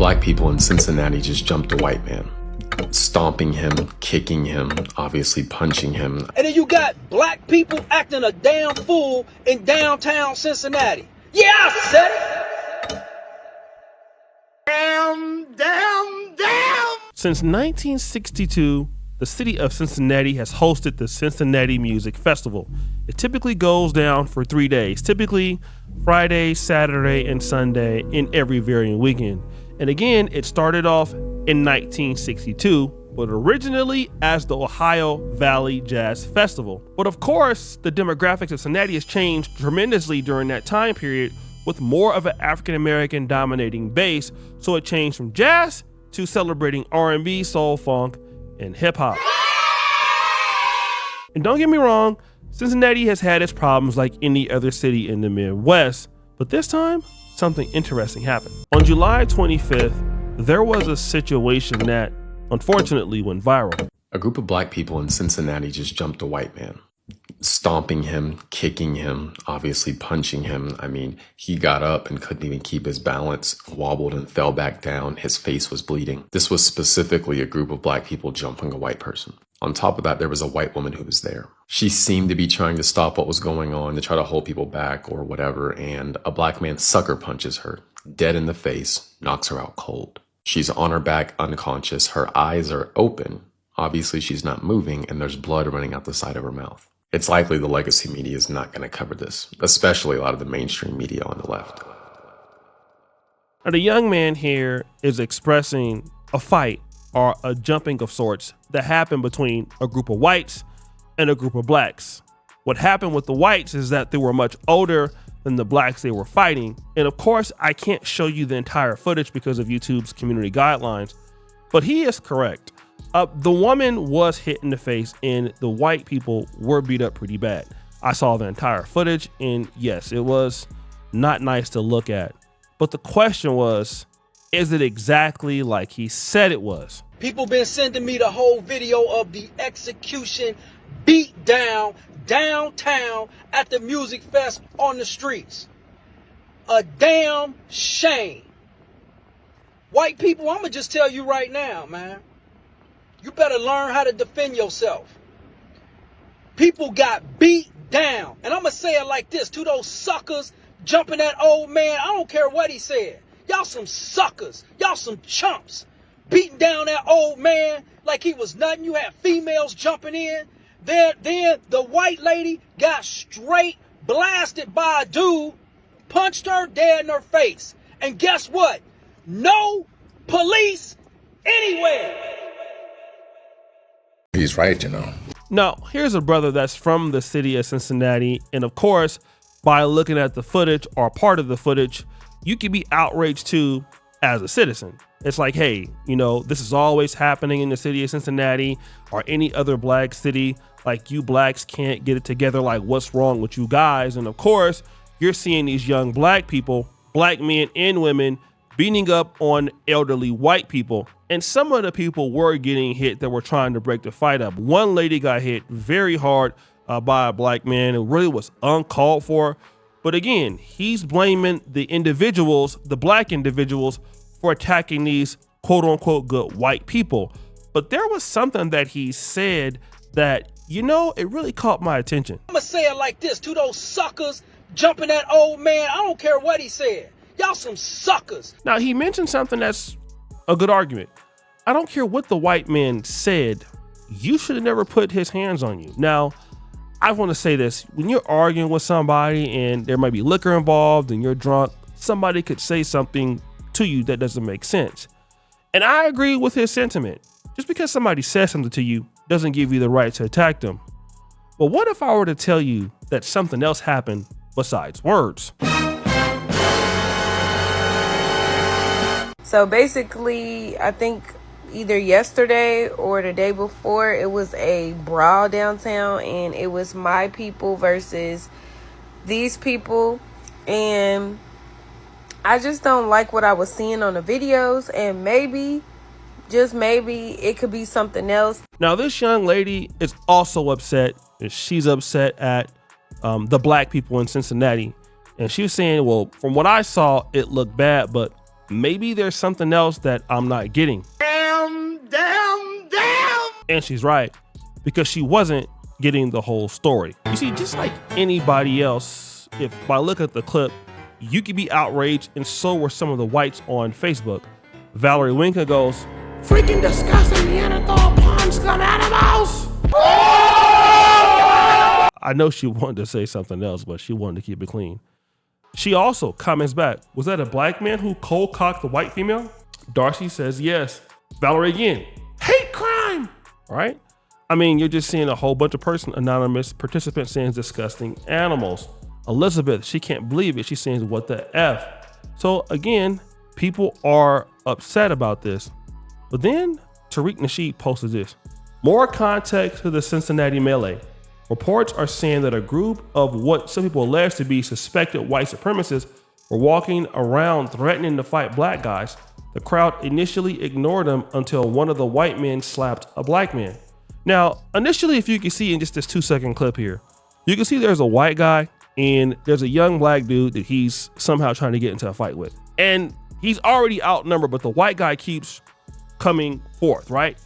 black people in Cincinnati just jumped a white man, stomping him, kicking him, obviously punching him. And then you got black people acting a damn fool in downtown Cincinnati. Yeah, I said it. Damn. Since 1962, the city of Cincinnati has hosted the Cincinnati Music Festival. It typically goes down for 3 days, typically Friday, Saturday, and Sunday in every varying weekend. And again, it started off in 1962, but originally as the Ohio Valley Jazz Festival. But of course, the demographics of Cincinnati has changed tremendously during that time period, with more of an African-American dominating base, so it changed from jazz to celebrating R&B, soul, funk, and hip-hop. And don't get me wrong, Cincinnati has had its problems like any other city in the Midwest, but this time, something interesting happened. On July 25th, there was a situation that unfortunately went viral. A group of black people in Cincinnati just jumped a white man, stomping him, kicking him, obviously punching him. I mean, he got up and couldn't even keep his balance, wobbled and fell back down. His face was bleeding. This was specifically a group of black people jumping a white person. On top of that, there was a white woman who was there. She seemed to be trying to stop what was going on, to try to hold people back or whatever, and a black man sucker punches her, dead in the face, knocks her out cold. She's on her back, unconscious. Her eyes are open. Obviously, she's not moving, and there's blood running out the side of her mouth. It's likely the legacy media is not going to cover this, especially a lot of the mainstream media on the left. Now, the young man here is expressing a fight or a jumping of sorts that happened between a group of whites and a group of blacks. What happened with the whites is that they were much older than the blacks they were fighting. And of course, I can't show you the entire footage because of YouTube's community guidelines, but he is correct. The woman was hit in the face and the white people were beat up pretty bad. I saw the entire footage and yes, it was not nice to look at. But the question was, is it exactly like he said it was? People been sending me the whole video of the execution beat down downtown at the Music Fest on the streets. A damn shame. White people, I'm gonna just tell you right now, man. You better learn how to defend yourself. People got beat down. And I'm gonna say it like this to those suckers jumping that old man. I don't care what he said. Y'all some suckers. Y'all some chumps. Beating down that old man like he was nothing. You had females jumping in. Then the white lady got straight blasted by a dude, punched her dead in her face. And guess what? No police anywhere. He's right, you know. Now, here's a brother that's from the city of Cincinnati. And of course, by looking at the footage or part of the footage, you can be outraged too as a citizen. It's like, hey, you know, this is always happening in the city of Cincinnati or any other black city. Like, you blacks can't get it together. Like, what's wrong with you guys? And of course, you're seeing these young black people, black men and women, beating up on elderly white people. And some of the people were getting hit that were trying to break the fight up. One lady got hit very hard by a black man. It really was uncalled for. But again, he's blaming the individuals, the black individuals, for attacking these quote unquote good white people. But there was something that he said that, you know, it really caught my attention. I'm gonna say it like this to those suckers jumping that old man. I don't care what he said. Y'all some suckers. Now, he mentioned something that's a good argument. I don't care what the white man said. You should have never put his hands on you. Now, I want to say this. When you're arguing with somebody and there might be liquor involved and you're drunk, somebody could say something to you that doesn't make sense. And I agree with his sentiment. Just because somebody says something to you doesn't give you the right to attack them. But what if I were to tell you that something else happened besides words? So basically, I think either yesterday or the day before, it was a brawl downtown, and it was my people versus these people. And I just don't like what I was seeing on the videos, and maybe, just maybe, it could be something else. Now, this young lady is also upset. She's upset at the black people in Cincinnati. And she was saying, well, from what I saw, it looked bad, but maybe there's something else that I'm not getting. Damn. And she's right, because she wasn't getting the whole story. You see, just like anybody else, if by looking at the clip, you could be outraged, and so were some of the whites on Facebook. Valerie Winka goes, "Freaking disgusting Neanderthal pond scum animals!" I know she wanted to say something else, but she wanted to keep it clean. She also comments back, "Was that a black man who cold cocked the white female?" Darcy says yes. Valerie again, "Hate crime!" All right? I mean, you're just seeing a whole bunch of anonymous participants saying disgusting animals. Elizabeth, she can't believe it. She's saying, "What the F?" So again, people are upset about this. But then Tariq Nasheed posted this. More context to the Cincinnati melee. Reports are saying that a group of what some people allege to be suspected white supremacists were walking around threatening to fight black guys. The crowd initially ignored them until one of the white men slapped a black man. Now, initially, if you can see in just this 2-second clip here, you can see there's a white guy and there's a young black dude that he's somehow trying to get into a fight with. And he's already outnumbered, but the white guy keeps coming forth, right?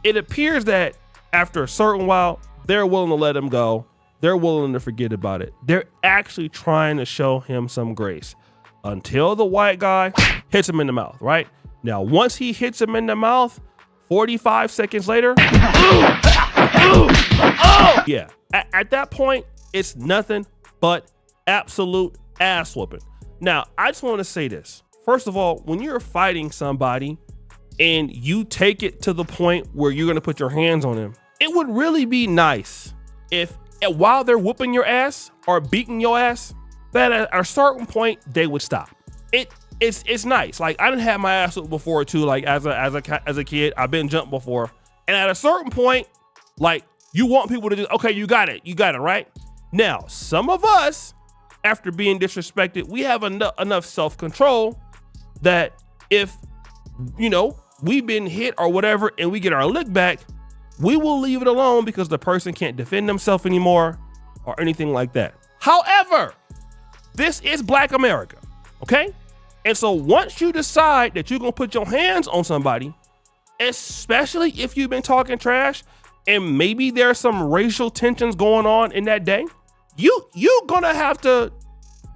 It appears that after a certain while, they're willing to let him go. They're willing to forget about it. They're actually trying to show him some grace until the white guy hits him in the mouth, right? Now, once he hits him in the mouth, 45 seconds later, yeah, at that point, it's nothing but absolute ass whooping. Now, I just want to say this. First of all, when you're fighting somebody and you take it to the point where you're going to put your hands on him, it would really be nice if while they're whooping your ass or beating your ass, that at a certain point they would stop. It's nice. Like, I didn't have my ass whooped before too. Like as a kid, I've been jumped before, and at a certain point, like, you want people to just, okay, you got it, right? Now, some of us, after being disrespected, we have enough self-control that if, you know, we've been hit or whatever and we get our lick back, we will leave it alone because the person can't defend themselves anymore or anything like that. However, this is Black America, okay? And so once you decide that you're gonna put your hands on somebody, especially if you've been talking trash and maybe there's some racial tensions going on in that day, you're gonna have to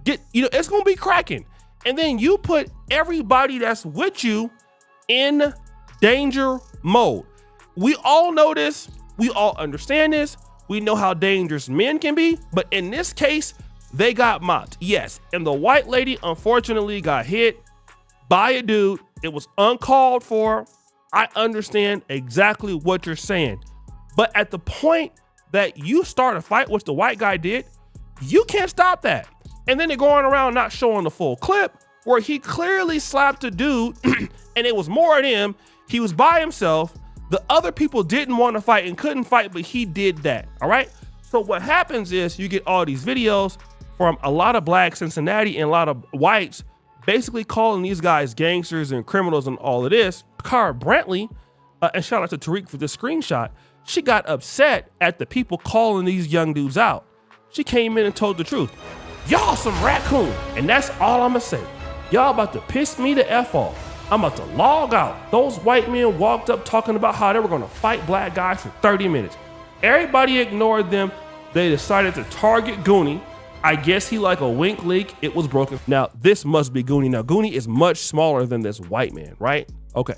get, you know, it's gonna be cracking. And then you put everybody that's with you in danger mode. We all know this. We all understand this. We know how dangerous men can be. But in this case, they got mopped. Yes. And the white lady, unfortunately, got hit by a dude. It was uncalled for. I understand exactly what you're saying. But at the point that you start a fight, which the white guy did, you can't stop that. And then they're going around not showing the full clip where he clearly slapped a dude and it was more of him. He was by himself. The other people didn't want to fight and couldn't fight, but he did that, all right? So what happens is you get all these videos from a lot of Black Cincinnati and a lot of whites basically calling these guys gangsters and criminals and all of this. Cara Brantley, and shout out to Tariq for this screenshot, she got upset at the people calling these young dudes out. She came in and told the truth. Y'all some raccoon, and that's all I'ma say. Y'all about to piss me the F off. I'm about to log out. Those white men walked up talking about how they were gonna fight black guys for 30 minutes. Everybody ignored them. They decided to target Goonie. I guess he like a wink leak. It was broken. Now, this must be Goonie. Now, Goonie is much smaller than this white man, right? Okay.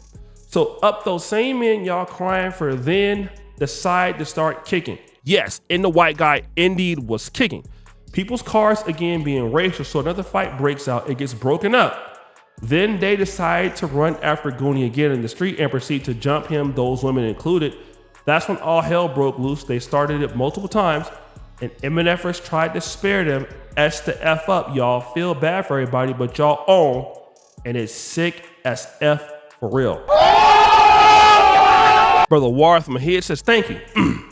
So up those same men y'all crying for then decide to start kicking. Yes, and the white guy indeed was kicking. People's cars again being racial, so another fight breaks out. It gets broken up. Then they decide to run after Goonie again in the street and proceed to jump him, those women included. That's when all hell broke loose. They started it multiple times, and MNFers tried to spare them. S to F up, y'all. Feel bad for everybody, but y'all own, and it's sick as F for real. Brother Warth Mahid says, thank you.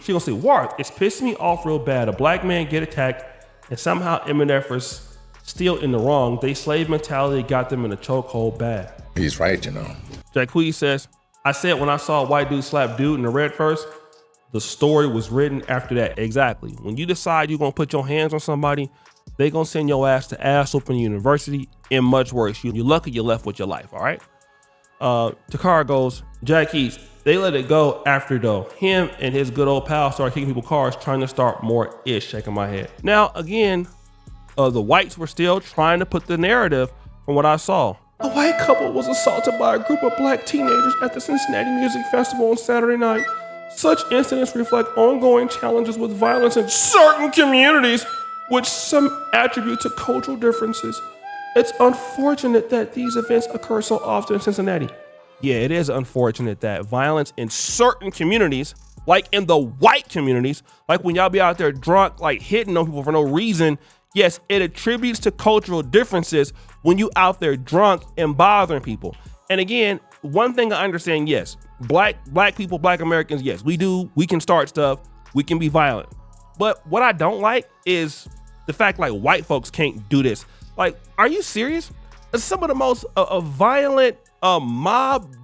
She gonna say, Warth, it's pissing me off real bad. A black man get attacked, and somehow MNFers still in the wrong. They slave mentality got them in a chokehold bad. He's right, you know. Jacquees says, I said when I saw a white dude slap dude in the red first, the story was written after that. Exactly. When you decide you're gonna put your hands on somebody, they gonna send your ass to ass open university and much worse. You lucky you left with your life, all right? Takara goes, Jackie, they let it go after though. Him and his good old pal started kicking people cars, trying to start more ish, shaking my head. Now, again, the whites were still trying to put the narrative from what I saw. A white couple was assaulted by a group of black teenagers at the Cincinnati Music Festival on Saturday night. Such incidents reflect ongoing challenges with violence in certain communities, which some attribute to cultural differences. It's unfortunate that these events occur so often in Cincinnati. Yeah, it is unfortunate that violence in certain communities, like in the white communities, like when y'all be out there drunk, like hitting on people for no reason, yes, it attributes to cultural differences when you out there drunk and bothering people. And again, one thing I understand, yes, black people, black Americans, yes, we can start stuff, we can be violent. But what I don't like is the fact like white folks can't do this. Like, are you serious? Some of the most violent mob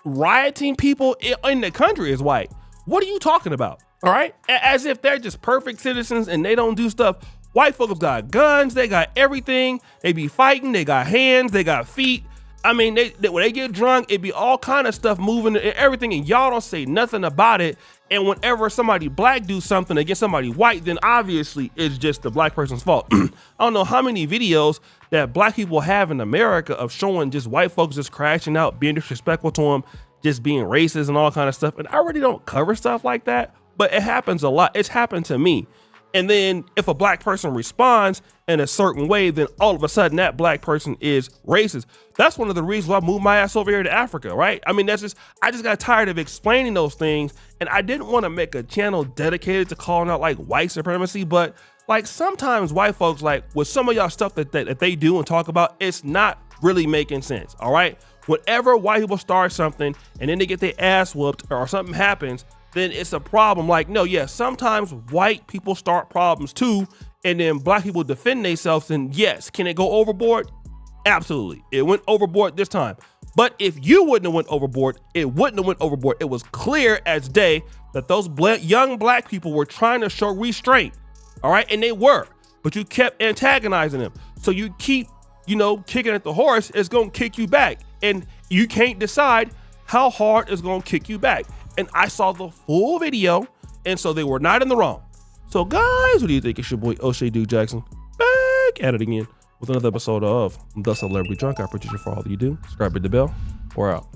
rioting people in the country is white. What are you talking about? All right, as if they're just perfect citizens and they don't do stuff. White folks got guns, they got everything. They be fighting, they got hands, they got feet. I mean, they when they get drunk, it be all kind of stuff moving and everything, and y'all don't say nothing about it. And whenever somebody black do something against somebody white, then obviously it's just the black person's fault. I don't know how many videos that black people have in America of showing just white folks just crashing out, being disrespectful to them, just being racist and all kind of stuff. And I really don't cover stuff like that, but it happens a lot. It's happened to me. And then if a black person responds in a certain way, then all of a sudden that black person is racist. That's one of the reasons why I moved my ass over here to Africa, right? I mean, I just got tired of explaining those things, and I didn't want to make a channel dedicated to calling out like white supremacy, but like sometimes white folks, like with some of y'all stuff that they do and talk about, it's not really making sense, all right? Whenever white people start something and then they get their ass whooped or something happens, then it's a problem. Like, no, yes, sometimes white people start problems too, and then black people defend themselves, and yes, can it go overboard? Absolutely. It went overboard this time. But if you wouldn't have went overboard, it wouldn't have went overboard. It was clear as day that those young black people were trying to show restraint, all right? And they were, but you kept antagonizing them. So you keep, kicking at the horse, it's gonna kick you back. And you can't decide how hard it's gonna kick you back. And I saw the full video, and so they were not in the wrong. So guys, what do you think? It's your boy O'Shea Duke Jackson back at it again with another episode of The Celebrity Drunk. I appreciate you for all that you do. Subscribe, hit the bell. We're out.